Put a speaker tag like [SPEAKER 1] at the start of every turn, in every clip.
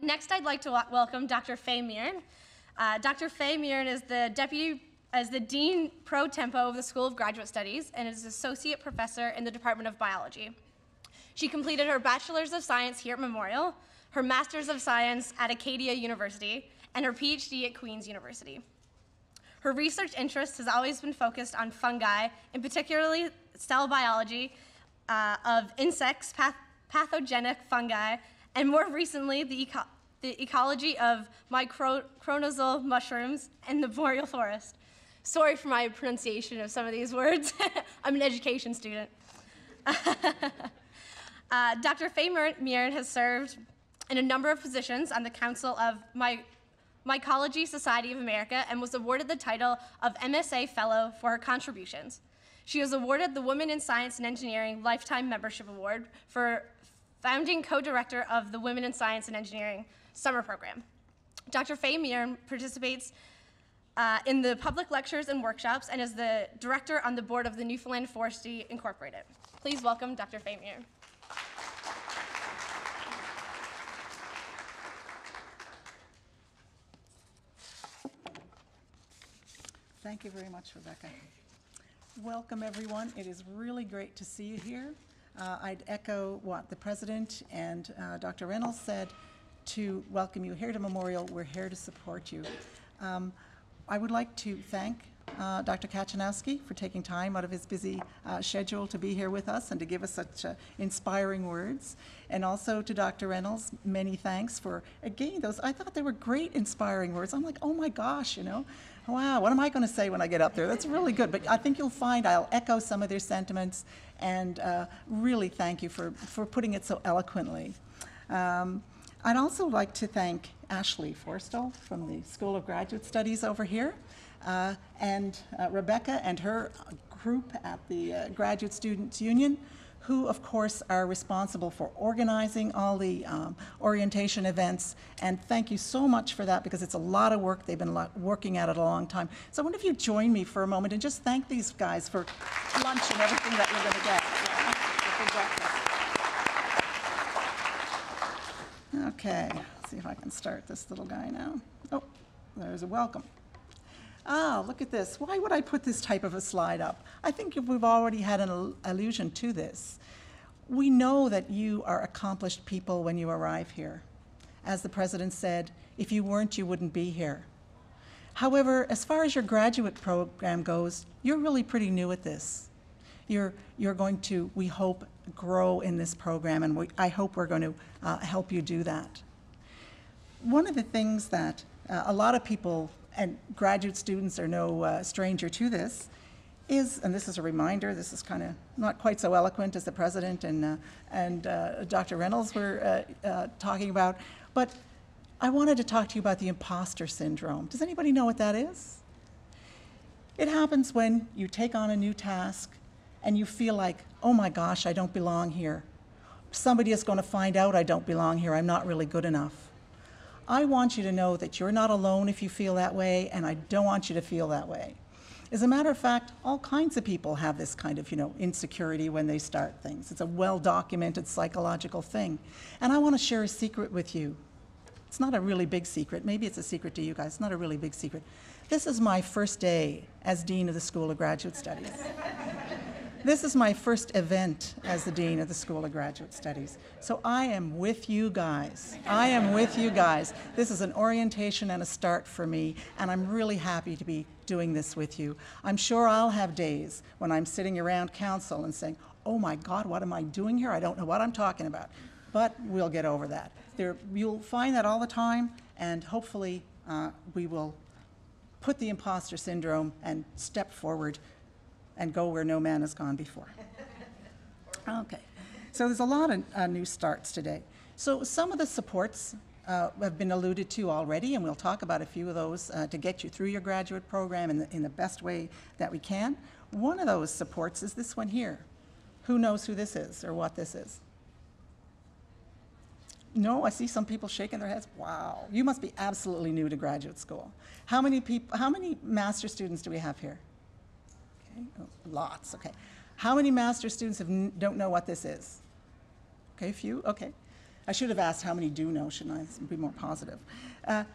[SPEAKER 1] Next, I'd like to welcome Dr. Faye Murrin. Dr. Faye Murrin is the Dean Pro Tempore of the School of Graduate Studies and is Associate Professor in the Department of Biology. She completed her Bachelor's of Science here at Memorial, her Master's of Science at Acadia University, and her PhD at Queen's University. Her research interest has always been focused on fungi, and particularly cell biology of insects, pathogenic fungi, and more recently, the ecology of mycorrhizal mushrooms in the boreal forest. Sorry for my pronunciation of some of these words. I'm an education student. Dr. Faye Murrin has served in a number of positions on the Council of Mycology Society of America and was awarded the title of MSA Fellow for her contributions. She was awarded the Women in Science and Engineering Lifetime Membership Award for founding co-director of the Women in Science and Engineering Summer Program. Dr. Faye Murrin participates in the public lectures and workshops and is the director on the board of the Newfoundland Forestry Incorporated. Please welcome Dr. Faye Murrin.
[SPEAKER 2] Thank you very much, Rebecca. Welcome, everyone. It is really great to see you here. I'd echo what the President and Dr. Reynolds said to welcome you here to Memorial. We're here to support you. I would like to thank Dr. Kachanowski for taking time out of his busy schedule to be here with us and to give us such inspiring words. And also to Dr. Reynolds, many thanks for, again, those, I thought they were great inspiring words. I'm like, oh my gosh, you know, wow, what am I going to say when I get up there? That's really good. But I think you'll find I'll echo some of their sentiments and really thank you for putting it so eloquently. I'd also like to thank Ashley Forstall from the School of Graduate Studies over here, and Rebecca and her group at the Graduate Students Union, who of course are responsible for organizing all the orientation events. And thank you so much for that, because it's a lot of work. They've been working at it a long time. So I wonder if you join me for a moment and just thank these guys for lunch and everything that you're going to get. Okay, let's see if I can start this little guy now. Oh, there's a welcome. Ah, look at this. Why would I put this type of a slide up? I think we've already had an allusion to this. We know that you are accomplished people when you arrive here. As the President said, if you weren't, you wouldn't be here. However, as far as your graduate program goes, you're really pretty new at this. You're going to, we hope, grow in this program, and I hope we're going to help you do that. One of the things that a lot of people, and graduate students are no stranger to this, is, and this is a reminder, this is kind of not quite so eloquent as the President and Dr. Reynolds were talking about, but I wanted to talk to you about the imposter syndrome. Does anybody know what that is? It happens when you take on a new task and you feel like, oh my gosh, I don't belong here. Somebody is going to find out I don't belong here. I'm not really good enough. I want you to know that you're not alone if you feel that way, and I don't want you to feel that way. As a matter of fact, all kinds of people have this kind of, insecurity when they start things. It's a well-documented psychological thing. And I want to share a secret with you. It's not a really big secret. Maybe it's a secret to you guys. It's not a really big secret. This is my first day as Dean of the School of Graduate Studies. This is my first event as the Dean of the School of Graduate Studies. So I am with you guys. I am with you guys. This is an orientation and a start for me, and I'm really happy to be doing this with you. I'm sure I'll have days when I'm sitting around council and saying, oh my God, what am I doing here? I don't know what I'm talking about. But we'll get over that. You'll find that all the time, and hopefully we will put the imposter syndrome and step forward and go where no man has gone before. Okay, so there's a lot of new starts today. So some of the supports have been alluded to already, and we'll talk about a few of those to get you through your graduate program in the best way that we can. One of those supports is this one here. Who knows who this is or what this is? No, I see some people shaking their heads. Wow, you must be absolutely new to graduate school. How many master students do we have here? Okay. Oh, lots, okay. How many master students don't know what this is? Okay, a few, okay. I should have asked how many do know, shouldn't I? Be more positive.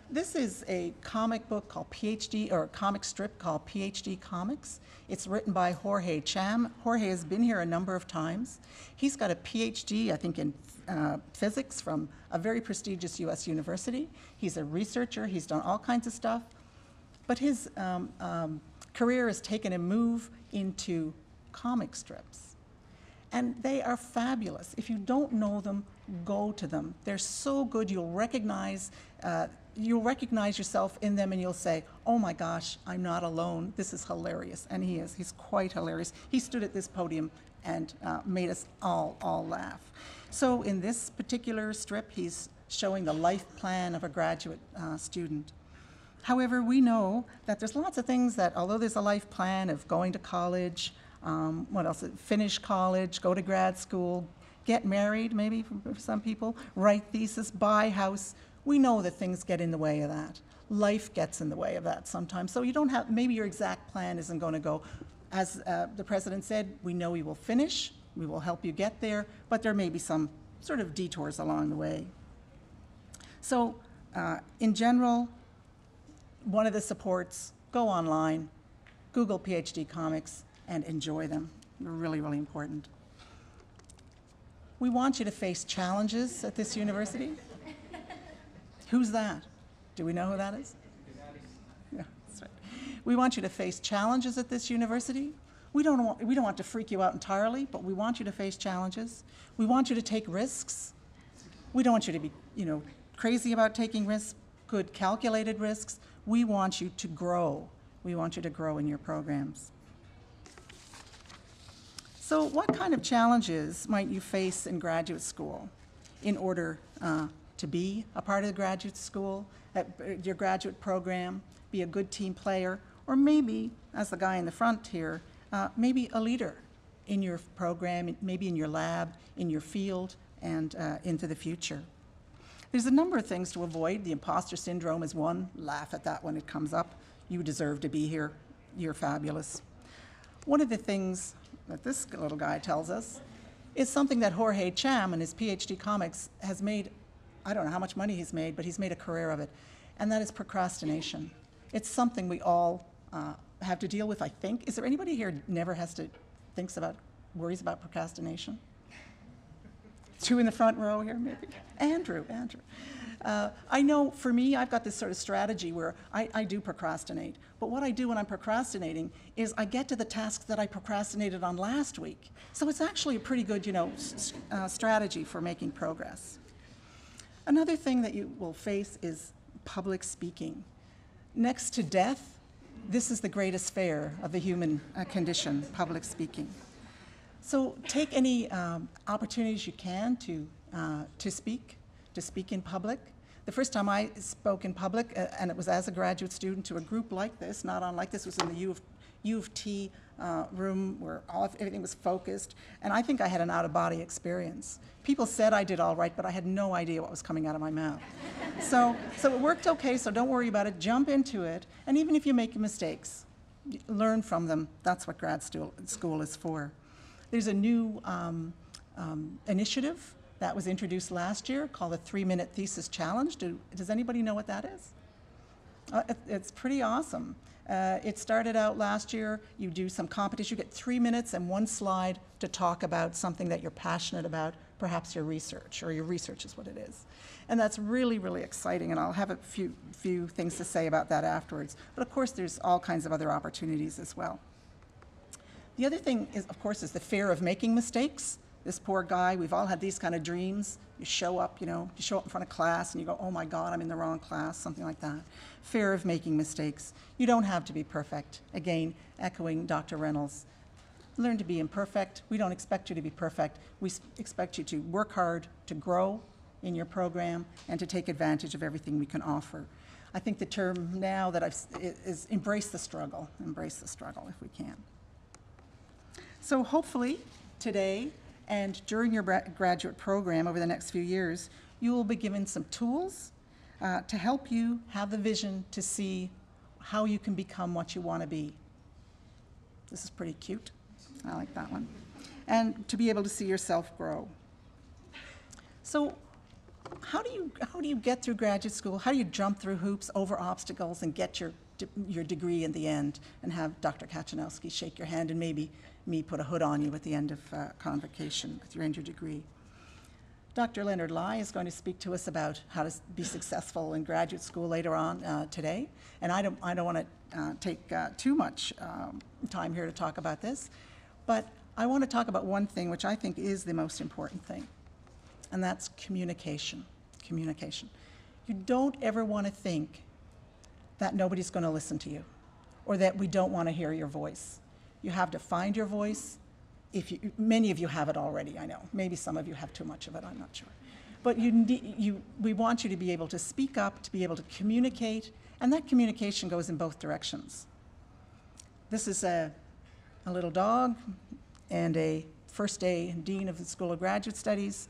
[SPEAKER 2] This is a comic book called PhD, or a comic strip called PhD Comics. It's written by Jorge Cham. Jorge has been here a number of times. He's got a PhD, I think, in physics from a very prestigious US university. He's a researcher. He's done all kinds of stuff. But his career has taken a move into comic strips. And they are fabulous. If you don't know them, go to them. They're so good, you'll recognize yourself in them, and you'll say, oh my gosh, I'm not alone. This is hilarious. And he is. He's quite hilarious. He stood at this podium and made us all laugh. So in this particular strip, he's showing the life plan of a graduate student. However, we know that there's lots of things that, although there's a life plan of going to college, what else? Finish college, go to grad school, get married, maybe for some people, write thesis, buy house. We know that things get in the way of that. Life gets in the way of that sometimes. So you don't have, maybe your exact plan isn't going to go. As the president said, we know we will finish, we will help you get there, but there may be some sort of detours along the way. So in general, one of the supports, go online, Google PhD Comics, and enjoy them. They're really, really important. We want you to face challenges at this university. Who's that? Do we know who that is? Yeah, that's right. We want you to face challenges at this university. We don't want to freak you out entirely, but we want you to face challenges. We want you to take risks. We don't want you to be, crazy about taking risks, good calculated risks. We want you to grow. We want you to grow in your programs. So what kind of challenges might you face in graduate school in order to be a part of the graduate school, your graduate program, be a good team player, or maybe, as the guy in the front here, maybe a leader in your program, maybe in your lab, in your field, and into the future. There's a number of things to avoid. The imposter syndrome is one. Laugh at that when it comes up. You deserve to be here. You're fabulous. One of the things that this little guy tells us is something that Jorge Cham in his PhD Comics has made. I don't know how much money he's made, but he's made a career of it, and that is procrastination. It's something we all have to deal with, I think. Is there anybody here never worries about procrastination? Two in the front row here, maybe. Andrew. I know for me, I've got this sort of strategy where I do procrastinate. But what I do when I'm procrastinating is I get to the tasks that I procrastinated on last week. So it's actually a pretty good, strategy for making progress. Another thing that you will face is public speaking. Next to death, this is the greatest fear of the human condition, public speaking. So take any opportunities you can to speak in public. The first time I spoke in public, and it was as a graduate student to a group like this, not unlike this, was in the U of T room where everything was focused, and I think I had an out-of-body experience. People said I did all right, but I had no idea what was coming out of my mouth. So it worked okay, so don't worry about it. Jump into it, and even if you make mistakes, learn from them. That's what grad school is for. There's a new initiative that was introduced last year called the 3-Minute Thesis Challenge. Does anybody know what that is? It's pretty awesome. It started out last year. You do some competition. You get 3 minutes and 1 slide to talk about something that you're passionate about, perhaps your research, or your research is what it is. And that's really, really exciting, and I'll have a few things to say about that afterwards. But of course, there's all kinds of other opportunities as well. The other thing is, of course, is the fear of making mistakes. This poor guy, we've all had these kind of dreams. You show up, you show up in front of class and you go, oh my God, I'm in the wrong class, something like that. Fear of making mistakes. You don't have to be perfect. Again, echoing Dr. Reynolds. Learn to be imperfect. We don't expect you to be perfect. We expect you to work hard, to grow in your program, and to take advantage of everything we can offer. I think the term now that is embrace the struggle if we can. So hopefully today and during your graduate program over the next few years, you will be given some tools to help you have the vision to see how you can become what you want to be. This is pretty cute. I like that one. And to be able to see yourself grow. So how do you get through graduate school? How do you jump through hoops, over obstacles, and get your degree in the end, and have Dr. Kachanowski shake your hand and maybe me put a hood on you at the end of convocation with your degree? Dr. Leonard Lai is going to speak to us about how to be successful in graduate school later on today, and I don't want to take too much time here to talk about this, but I want to talk about one thing which I think is the most important thing, and that's communication. Communication. You don't ever want to think that nobody's going to listen to you, or that we don't want to hear your voice. You have to find your voice. Many of you have it already, I know. Maybe some of you have too much of it, I'm not sure. But we want you to be able to speak up, to be able to communicate, and that communication goes in both directions. This is a little dog and a first-day dean of the School of Graduate Studies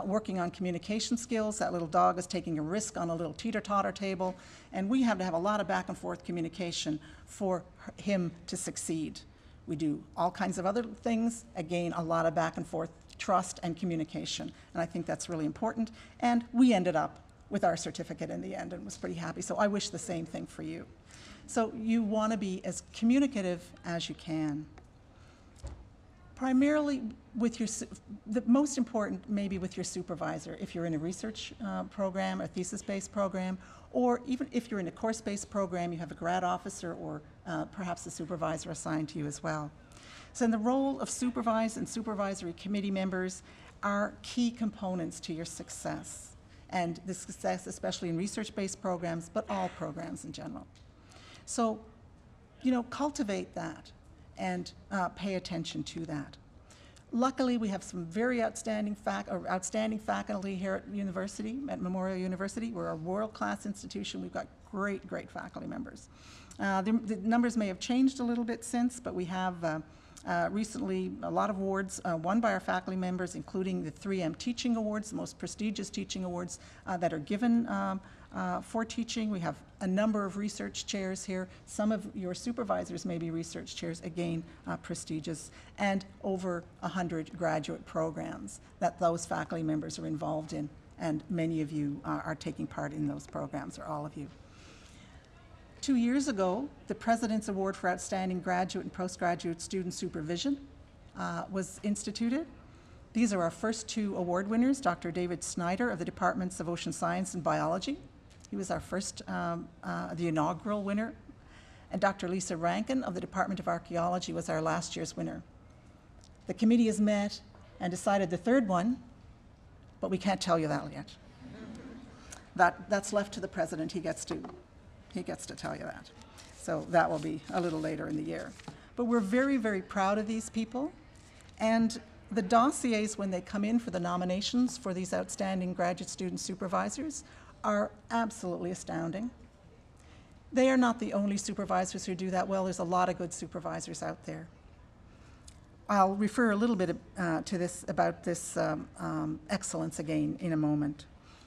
[SPEAKER 2] working on communication skills. That little dog is taking a risk on a little teeter-totter table, and we have to have a lot of back and forth communication for him to succeed. We do all kinds of other things, again, a lot of back and forth, trust and communication, and I think that's really important. And we ended up with our certificate in the end and was pretty happy, so I wish the same thing for you. So you want to be as communicative as you can. Primarily with the most important maybe with your supervisor, if you're in a research program, a thesis-based program, or even if you're in a course-based program, you have a grad officer or perhaps a supervisor assigned to you as well. So in the role of supervisor and supervisory committee members are key components to your success, and the success especially in research-based programs, but all programs in general. So, cultivate that and pay attention to that. Luckily, we have some very outstanding faculty here at university, at Memorial University. We're a world-class institution. We've got great faculty members. The numbers may have changed a little bit since, but we have recently a lot of awards won by our faculty members, including the 3M Teaching Awards, the most prestigious teaching awards that are given for teaching. We have a number of research chairs here. Some of your supervisors may be research chairs, again, prestigious, and over 100 graduate programs that those faculty members are involved in, and many of you are taking part in those programs, or all of you. 2 years ago, the President's Award for Outstanding Graduate and Postgraduate Student Supervision was instituted. These are our first two award winners, Dr. David Snyder of the Departments of Ocean Science and Biology. He was our first, the inaugural winner. And Dr. Lisa Rankin of the Department of Archaeology was our last year's winner. The committee has met and decided the third one, but we can't tell you that yet. That's left to the president. He gets to tell you that. So that will be a little later in the year. But we're very proud of these people. And the dossiers, when they come in for the nominations for these outstanding graduate student supervisors, are absolutely astounding. They are not the only supervisors who do that well. There's a lot of good supervisors out there. I'll refer a little bit to this, about this excellence again in a moment.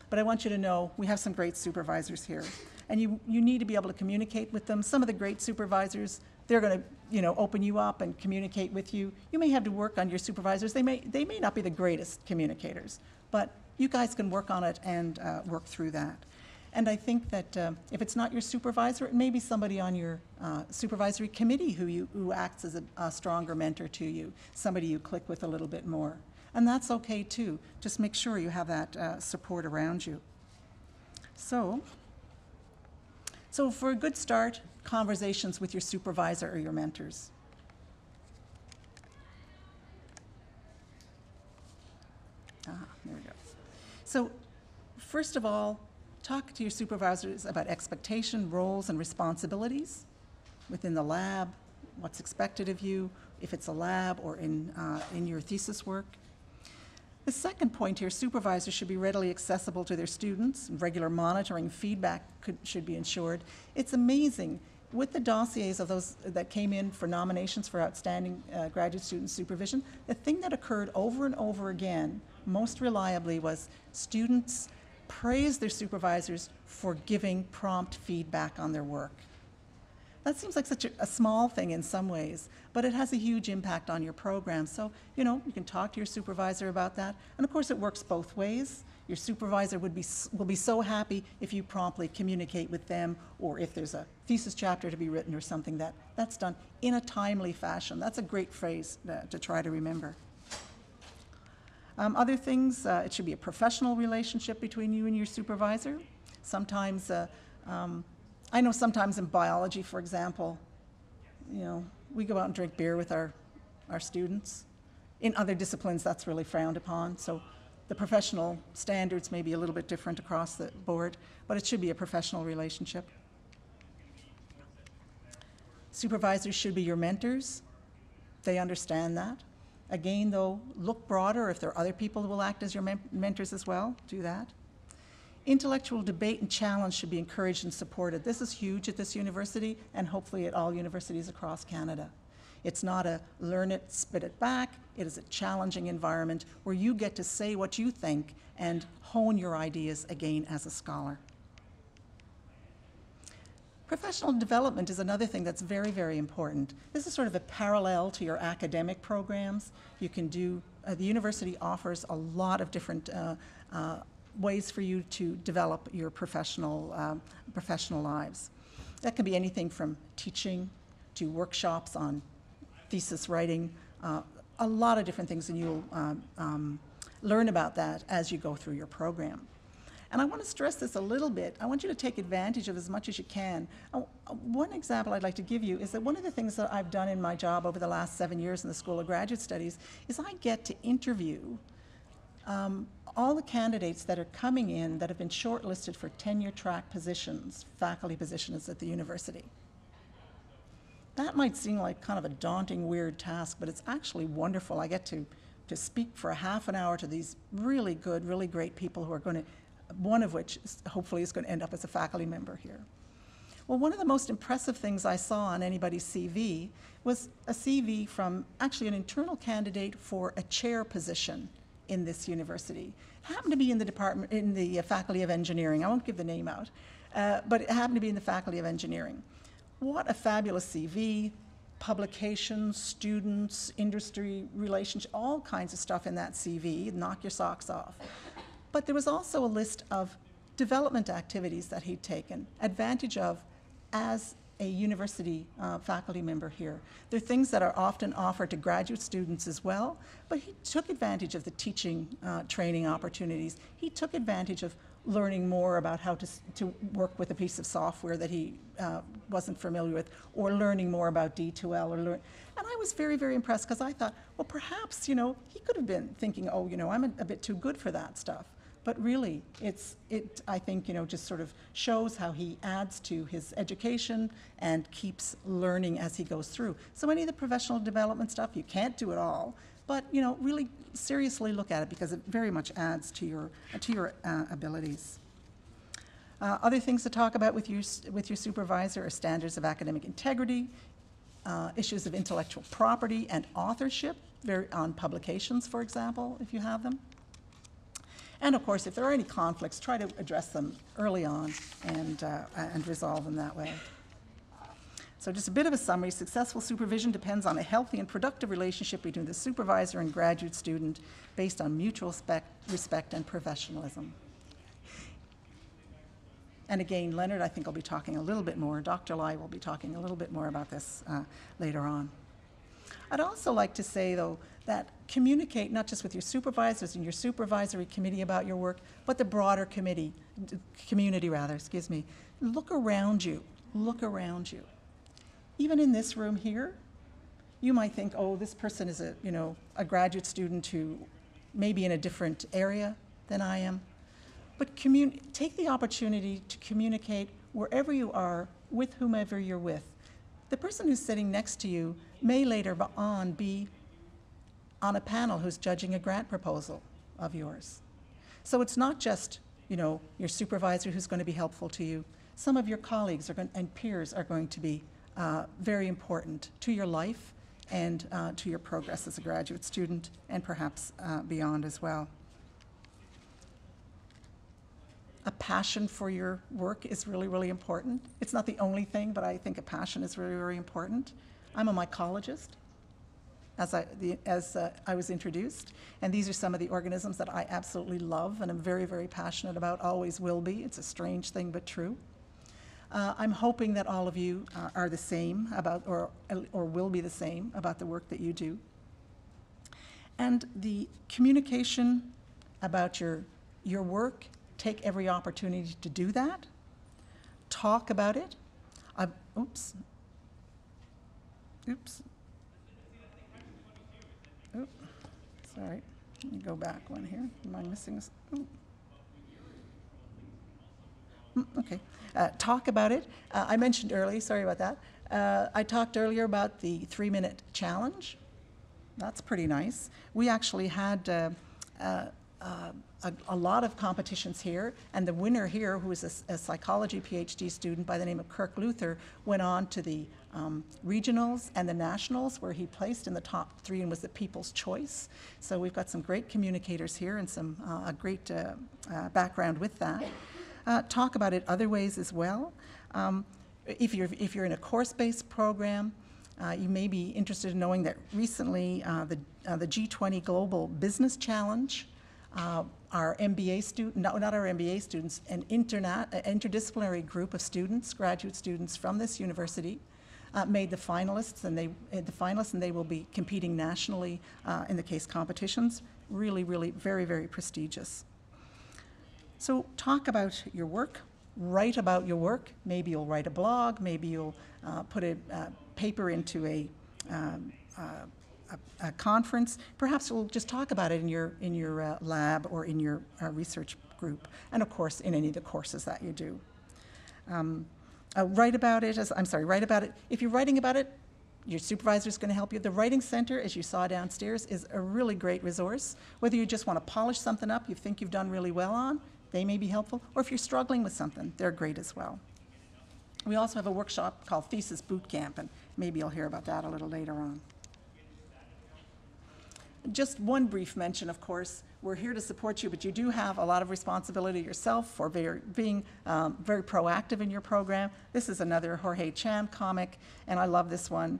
[SPEAKER 2] But I want you to know we have some great supervisors here. And you need to be able to communicate with them. Some of the great supervisors, they're going to open you up and communicate with you. You may have to work on your supervisors. They may not be the greatest communicators, but you guys can work on it and work through that. And I think that if it's not your supervisor, it may be somebody on your supervisory committee who acts as a stronger mentor to you, somebody you click with a little bit more. And that's okay too. Just make sure you have that support around you. So for a good start, conversations with your supervisor or your mentors. There we go. So first of all, talk to your supervisors about expectation, roles, and responsibilities within the lab, what's expected of you, if it's a lab or in your thesis work. The second point here, supervisors should be readily accessible to their students. Regular monitoring, feedback should be ensured. It's amazing, with the dossiers of those that came in for nominations for outstanding graduate student supervision, the thing that occurred over and over again, most reliably, was students praised their supervisors for giving prompt feedback on their work. That seems like such a small thing in some ways, but it has a huge impact on your program. So, you can talk to your supervisor about that. And of course, it works both ways. Your supervisor will be so happy if you promptly communicate with them, or if there's a thesis chapter to be written or something, that's done in a timely fashion. That's a great phrase to try to remember. Other things, it should be a professional relationship between you and your supervisor. Sometimes, I know sometimes in biology, for example, we go out and drink beer with our students. In other disciplines, that's really frowned upon. So the professional standards may be a little bit different across the board, but it should be a professional relationship. Supervisors should be your mentors. They understand that. Again, though, look broader. If there are other people who will act as your mentors as well, do that. Intellectual debate and challenge should be encouraged and supported. This is huge at this university, and hopefully at all universities across Canada. It's not a learn it, spit it back. It is a challenging environment where you get to say what you think and hone your ideas again as a scholar. Professional development is another thing that's very, very important. This is sort of a parallel to your academic programs. You can do, the university offers a lot of different ways for you to develop your professional lives. That can be anything from teaching to workshops on thesis writing, a lot of different things, and you'll learn about that as you go through your program. And I want to stress this a little bit. I want you to take advantage of as much as you can. One example I'd like to give you is that one of the things that I've done in my job over the last 7 years in the School of Graduate Studies is I get to interview all the candidates that are coming in that have been shortlisted for tenure track positions, faculty positions at the university. That might seem like kind of a daunting, weird task, but it's actually wonderful. I get to speak for a half an hour to these really good, really great people who are going to, one of which hopefully is going to end up as a faculty member here. Well, one of the most impressive things I saw on anybody's CV was a CV from actually an internal candidate for a chair position in this university. It happened to be in the department, in the Faculty of Engineering. I won't give the name out, but it happened to be in the Faculty of Engineering. What a fabulous CV, publications, students, industry relations, all kinds of stuff in that CV, knock your socks off. But there was also a list of development activities that he'd taken advantage of as a university faculty member here. They're things that are often offered to graduate students as well, but he took advantage of the teaching training opportunities. He took advantage of learning more about how to work with a piece of software that he wasn't familiar with, or learning more about D2L. And I was very, very impressed, because I thought, well, perhaps, he could have been thinking, oh, I'm a bit too good for that stuff. But really, I think, just sort of shows how he adds to his education and keeps learning as he goes through. So any of the professional development stuff, you can't do it all, but, really seriously look at it, because it very much adds to your abilities. Other things to talk about with your supervisor are standards of academic integrity, issues of intellectual property and authorship on publications, for example, if you have them. And of course, if there are any conflicts, try to address them early on and resolve them that way. So just a bit of a summary. Successful supervision depends on a healthy and productive relationship between the supervisor and graduate student based on mutual respect and professionalism. And again, Leonard, I think, will be talking a little bit more. Dr. Lai will be talking a little bit more about this later on. I'd also like to say, though, that communicate not just with your supervisors and your supervisory committee about your work, but the broader community. Look around you. Look around you. Even in this room here, you might think, oh, this person is a graduate student who may be in a different area than I am. But take the opportunity to communicate wherever you are with whomever you're with. The person who's sitting next to you may later on be on a panel who's judging a grant proposal of yours. So it's not just, your supervisor who's going to be helpful to you. Some of your colleagues and peers are going to be very important to your life and to your progress as a graduate student, and perhaps beyond as well. A passion for your work is really, really important. It's not the only thing, but I think a passion is really, very important. I'm a mycologist. as I was introduced. And these are some of the organisms that I absolutely love and am very, very passionate about, always will be. It's a strange thing, but true. I'm hoping that all of you are the same about, or will be the same about the work that you do. And the communication about your work, take every opportunity to do that. Talk about it. Oops. Oh, sorry. Let me go back one here. Am I missing this? Okay. Talk about it. I mentioned earlier, sorry about that. I talked earlier about the 3-minute challenge. That's pretty nice. We actually had a lot of competitions here, and the winner here, who is a psychology PhD student by the name of Kirk Luther, went on to the regionals and the nationals, where he placed in the top 3 and was the people's choice. So we've got some great communicators here and some a great background with that. Talk about it other ways as well. If you're in a course-based program, you may be interested in knowing that recently the G20 Global Business Challenge, our MBA student, not our MBA students, an interdisciplinary group of students, graduate students from this university, made the finalists, and they will be competing nationally in the case competitions. Really, really, very, very prestigious. So talk about your work, write about your work. Maybe you'll write a blog, maybe you'll put a paper into a conference. Perhaps you'll just talk about it in your lab or in your research group, and of course in any of the courses that you do. Write about it. Write about it. If you're writing about it, your supervisor is going to help you. The Writing Center, as you saw downstairs, is a really great resource. Whether you just want to polish something up you think you've done really well on, they may be helpful, or if you're struggling with something, they're great as well. We also have a workshop called Thesis Boot Camp, and maybe you'll hear about that a little later on. Just one brief mention, of course, we're here to support you, but you do have a lot of responsibility yourself for being very proactive in your program. This is another Jorge Cham comic, and I love this one.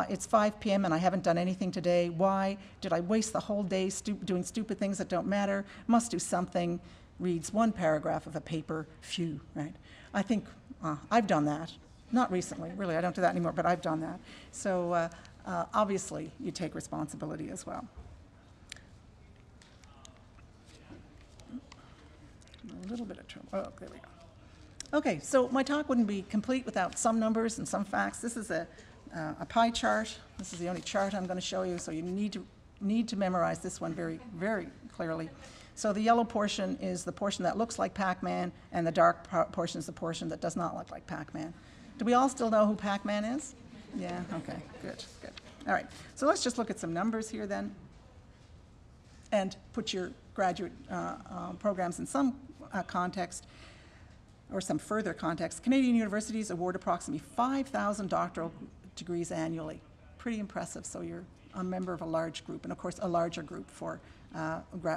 [SPEAKER 2] It's 5 p.m. and I haven't done anything today. Why? Did I waste the whole day doing stupid things that don't matter? Must do something. Reads one paragraph of a paper. Phew, right? I think I've done that. Not recently, really. I don't do that anymore, but I've done that. So obviously, you take responsibility as well. A little bit of trouble. Oh, there we go. Okay, so my talk wouldn't be complete without some numbers and some facts. This is a pie chart. This is the only chart I'm going to show you, so you need to memorize this one very, very clearly. So the yellow portion is the portion that looks like Pac-Man, and the dark portion is the portion that does not look like Pac-Man. Do we all still know who Pac-Man is? Yeah, okay, good, good. All right, so let's just look at some numbers here then, and put your graduate programs in some context, or some further context. Canadian universities award approximately 5,000 doctoral degrees annually. Pretty impressive, so you're a member of a large group, and of course a larger group for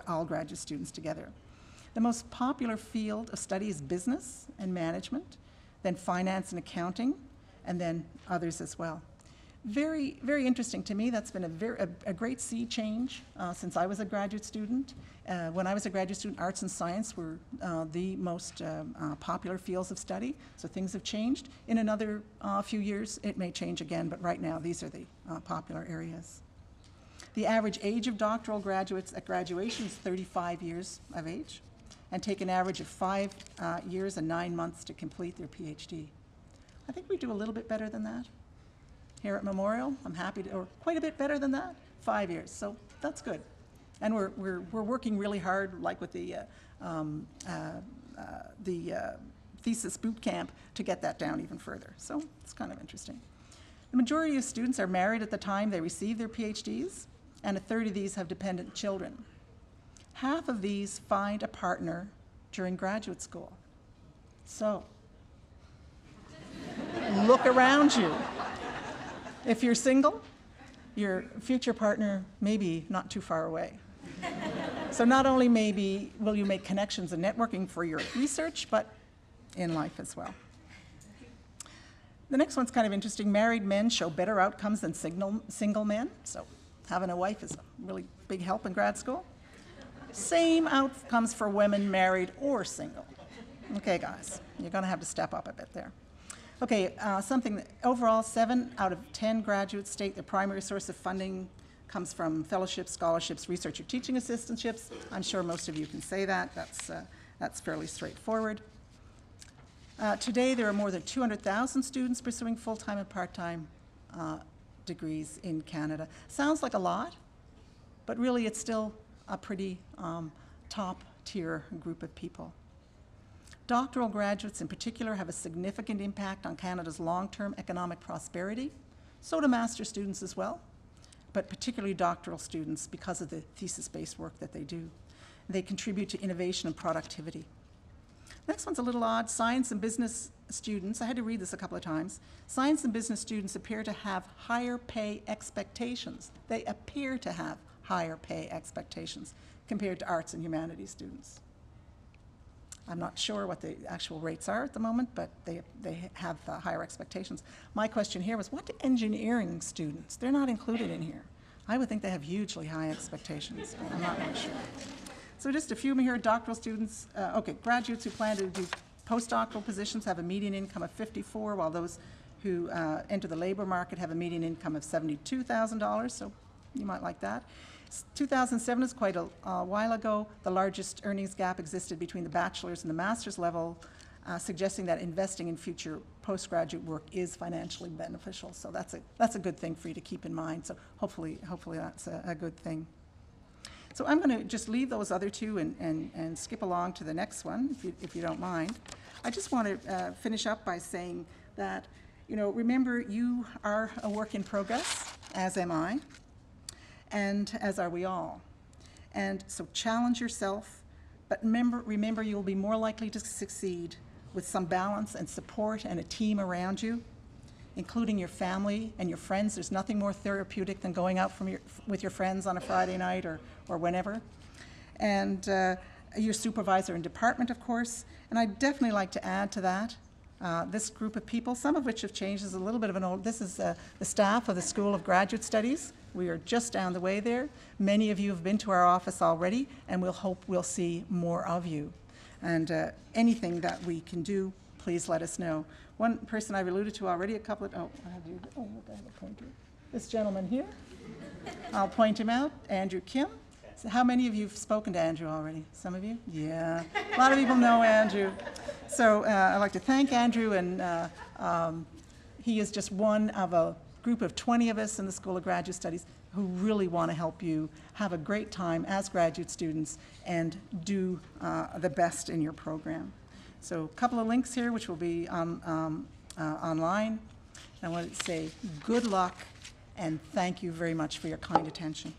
[SPEAKER 2] all graduate students together. The most popular field of study is business and management, then finance and accounting, and then others as well. Very, very interesting to me. That's been a great sea change since I was a graduate student. When I was a graduate student, arts and science were the most popular fields of study, so things have changed. In another few years, it may change again, but right now, these are the popular areas. The average age of doctoral graduates at graduation is 35 years of age, and take an average of 5 years and 9 months to complete their PhD. I think we do a little bit better than that. Here at Memorial, I'm happy to, or quite a bit better than that, 5 years, so that's good. And we're working really hard, like with the thesis boot camp, to get that down even further, so it's kind of interesting. The majority of students are married at the time they receive their PhDs, and a third of these have dependent children. Half of these find a partner during graduate school. So, look around you. If you're single, your future partner may be not too far away. So not only maybe will you make connections and networking for your research, but in life as well. The next one's kind of interesting. Married men show better outcomes than single men. So having a wife is a really big help in grad school. Same outcomes for women married or single. Okay, guys, you're going to have to step up a bit there. Okay, something that overall 7 out of 10 graduates state their primary source of funding comes from fellowships, scholarships, research or teaching assistantships. I'm sure most of you can say that. That's fairly straightforward. Today, there are more than 200,000 students pursuing full-time and part-time degrees in Canada. Sounds like a lot, but really it's still a pretty top-tier group of people. Doctoral graduates in particular have a significant impact on Canada's long-term economic prosperity. So do master's students as well, but particularly doctoral students because of the thesis-based work that they do. They contribute to innovation and productivity. Next one's a little odd. Science and business students, I had to read this a couple of times. Science and business students appear to have higher pay expectations. They appear to have higher pay expectations compared to arts and humanities students. I'm not sure what the actual rates are at the moment, but they have higher expectations. My question here was, what do engineering students? They're not included in here. I would think they have hugely high expectations, but I'm not really sure. So just a few here, doctoral students, graduates who plan to do postdoctoral positions have a median income of $54,000, while those who enter the labor market have a median income of $72,000, so you might like that. 2007 is quite a while ago. The largest earnings gap existed between the bachelor's and the master's level, suggesting that investing in future postgraduate work is financially beneficial. So that's a good thing for you to keep in mind. So hopefully that's a good thing. So I'm going to just leave those other two and skip along to the next one, if you don't mind. I just want to finish up by saying that, remember, you are a work in progress, as am I, and as are we all. And so challenge yourself, but remember you'll be more likely to succeed with some balance and support and a team around you, including your family and your friends. There's nothing more therapeutic than going out with your friends on a Friday night or whenever. And your supervisor and department, of course. And I'd definitely like to add to that, this group of people, some of which have changed. Is a little bit of an old, this is the staff of the School of Graduate Studies. We are just down the way there. Many of you have been to our office already, and we'll hope we'll see more of you. And anything that we can do, please let us know. One person I've alluded to already, look, I have a pointer. This gentleman here, I'll point him out, Andrew Kim. So how many of you have spoken to Andrew already? Some of you? Yeah, a lot of people know Andrew. So I'd like to thank Andrew, and he is just one of a group of 20 of us in the School of Graduate Studies who really want to help you have a great time as graduate students and do the best in your program. So a couple of links here which will be online. I want to say good luck and thank you very much for your kind attention.